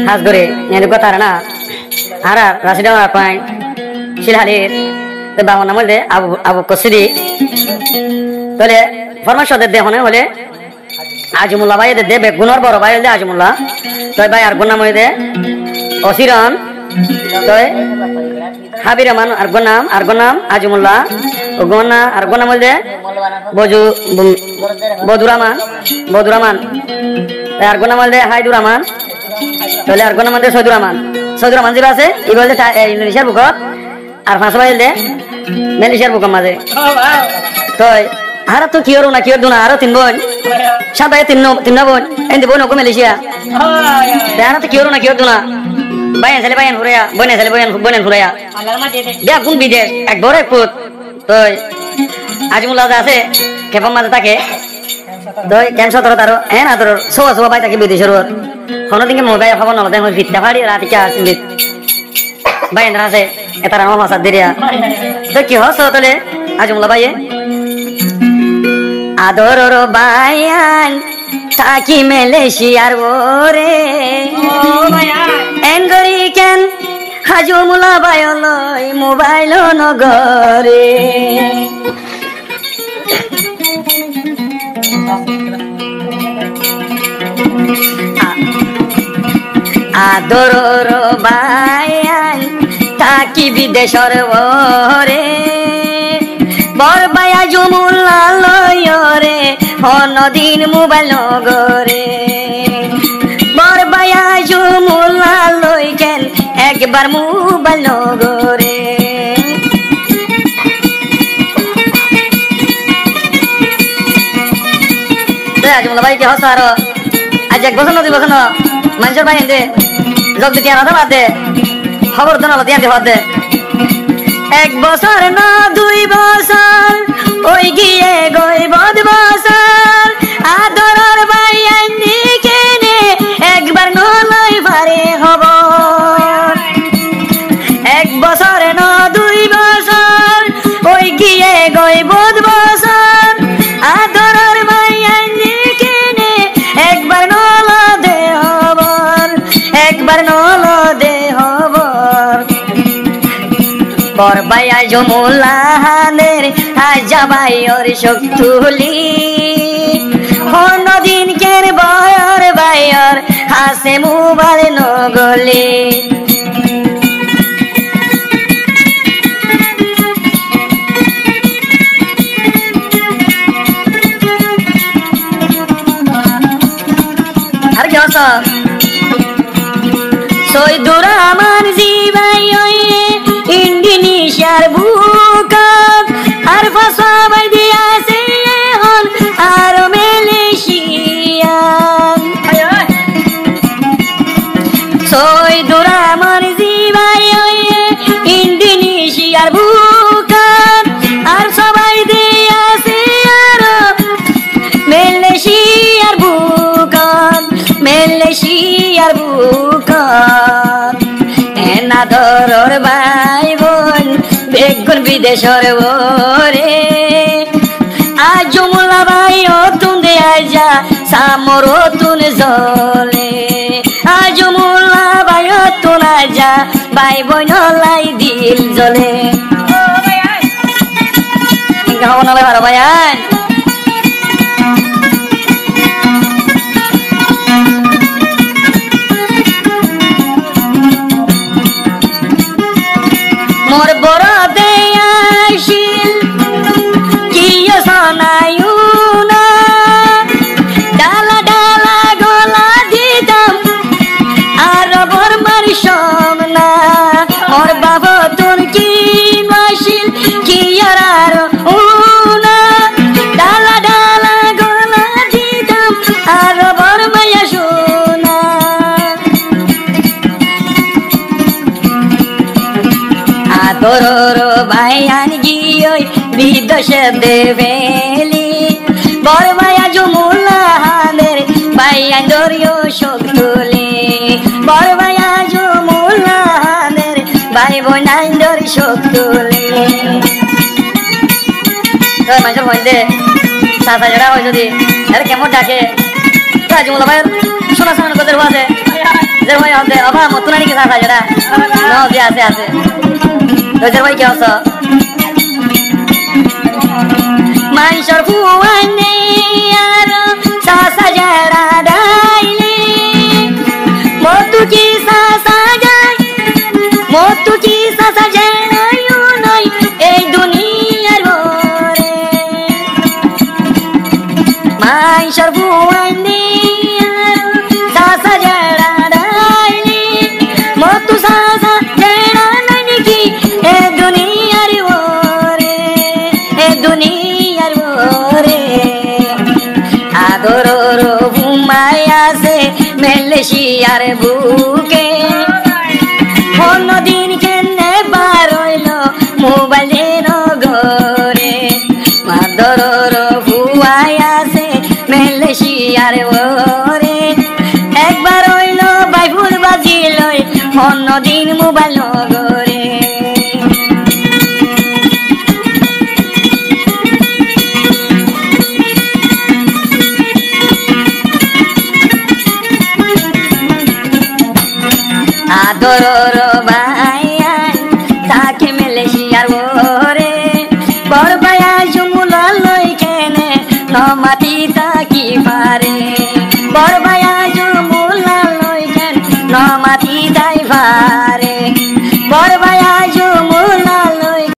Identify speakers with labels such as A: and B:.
A: হাজ করে এনে কথা না আর রাশিদা পাই শিলহালির বাবা নাম হলে আবু আবু কসরি তাহলে ফরমাশ দে হনে হলে আজমুল্লাহ ভাই দে বেগুনর বড় ভাই হলে আজমুল্লাহ তাই ভাই আর গুণ নাম দে অসিরন তাই হাবির রহমান আর নাম আজমুল্লাহ ও গনা আর নাম হলে বদুরামান আর নাম হলে হাইদুর রহমান তাহলে আর নাম হলে সৈদুর রহমান যেটা আছে এই বলতে ইন্দোনেশিয়ার বুকত আর ফাঁস ভাই দে মালয়েশিয়ার বুকত মাঝে তো আর তো কি হরো না কি হরো না আরো তিন বোন সাত ভাই তিন বোন এন বোন ওকে মালয়েশিয়া আর তো কি হরো না কি হরো না বাইন ছেলে বাইন ফুরাইয়া বনে ছেলে বনে ফুরাইয়া দেখ কোন বিদেশ এক বড় এক পুত তো আজমুল্লাহ আছে খেপার মাঝে থাকে তো ক্যান্সার ধরো তারও হ্যাঁ না তোর সোয়া ভাই থাকে বিদেশের ওর কোনো দিকে মোবাইল খবর নল দেখো ভিত্তা ফাড়ি রাতে কে আসলে বাইন আছে এটা আমার ভাষা দিরিয়া তো কি হস তাহলে আজমুল্লাহ ভাইয়ে আদরর বায়ান থাকি মালয়েশিয়ার ওরে এনগরি কেন হাজমুল্লাহ ভাই লই মোবাইল নগরে আদরর বায়ান থাকি বিদেশর ওরে বরবায়া জমুল্লাহ লয়রে অনদিন মোবাইল নগরে বরবায়া জমুল্লাহ লই কেন একবার মোবাইল নগরে আজমুল্লাহ ভাই কি হস আর আজ এক বছর নদী বছর মানুষের ভাই দে যোগ দিতে আলাদা বাদ দে খবর তো না দিয়ে বাদ দে এক বছর না 2 বছর ওই গিয়ে গই 5 বছর আদরর ভাই আইনি কেনে একবার নলই পারে হব এক বছর না 2 বছর ওই গিয়ে গই 5 বছর আদরর ভাই আইনি কেনে একবার নল দে হব একবার নল দে হব বরবায়া জমুল্লাহানের আজাবাই ওর শক্তুলি অন্যদিন কের বয়র বায়র হাসে মোবাইল নগলি আর কি হস সৈদুর রহমান জিবাই ইন্দোনেশিয়ার বুকত আর ফাঁসাবাই দিয়াছে এখন আর মালয়েশিয়ান সৈদুর রহমান জিবাই ইন্দোনেশিয়ার বুকত আর সবাই দিয়াছে আর মালয়েশিয়ার বুকত আদরর ভাই বোন বেগুন বিদেশর ওরে আজমুল্লাহ ভাই অতুন দে আজা সামর অতুন জলে আজমুল্লাহ ভাই অতুন আজা ভাই বোন লাই দিল জলে ইনকা হবো নালে ভালো ভাইয়ান মোর বড় দেয়াশিল কি শোনায়ু না ডালা ডালা গলা দিতাম আর বরমার সমনা মোর বাবা তোর কি মাসিল কি আর উনা ডালা ডালা গলা দিতাম আর বরমায়া শোনা আদরর ভাইয়ান গিয়ে বিদেশে দেবেলি বরবায়া জমুল্লাহানের ভাইয়ান দরিয় শক্তুলি বরবায়া জমুল্লাহানের ভাই বোনাইন দরি শক্তুলি মানুষের মধ্যে সাথা জেরা হয় যদি কেমন ডাকে জমুল্লা ভাইয়ের শোনা শোনা কথা আছে যে ভাই আছে অবা মতুনানি কি সাথে যেটা নো যে আছে তো যে ভাই কি আছে মাইশর ফুয়ানে আর সাসা জড়া ডাইলে মতু কি সাসা যায় মতু কি সাসা জড়ায়ু নাই এই দুনিয়ার ভরে মাইশর ফুয়ানে আর সাসা জড়া ডাইলে মতু সাসা জড়া নাই কি এই দুনিয়ার ভরে এই দুনিয়ার ভরে আদরর ঘুমাইয়াছে মেলেশিয়ার বুকে অন্যদিন কেনে বার হইল মোবাইলের ঘরে আদরর ঘুমাইয়াছে মেলেশিয়ার ওরে একবার হইল বাইফুল বাজিল অন্যদিন মোবাইল ঘরে আদরর ভাইয়ান তাকে মেলেশিয়ার ওরে বরবায়া জুমুলা লই কেনে নমাতি তাকি পারে বরবায়া জুমুলা লই কেন নমাতি তাই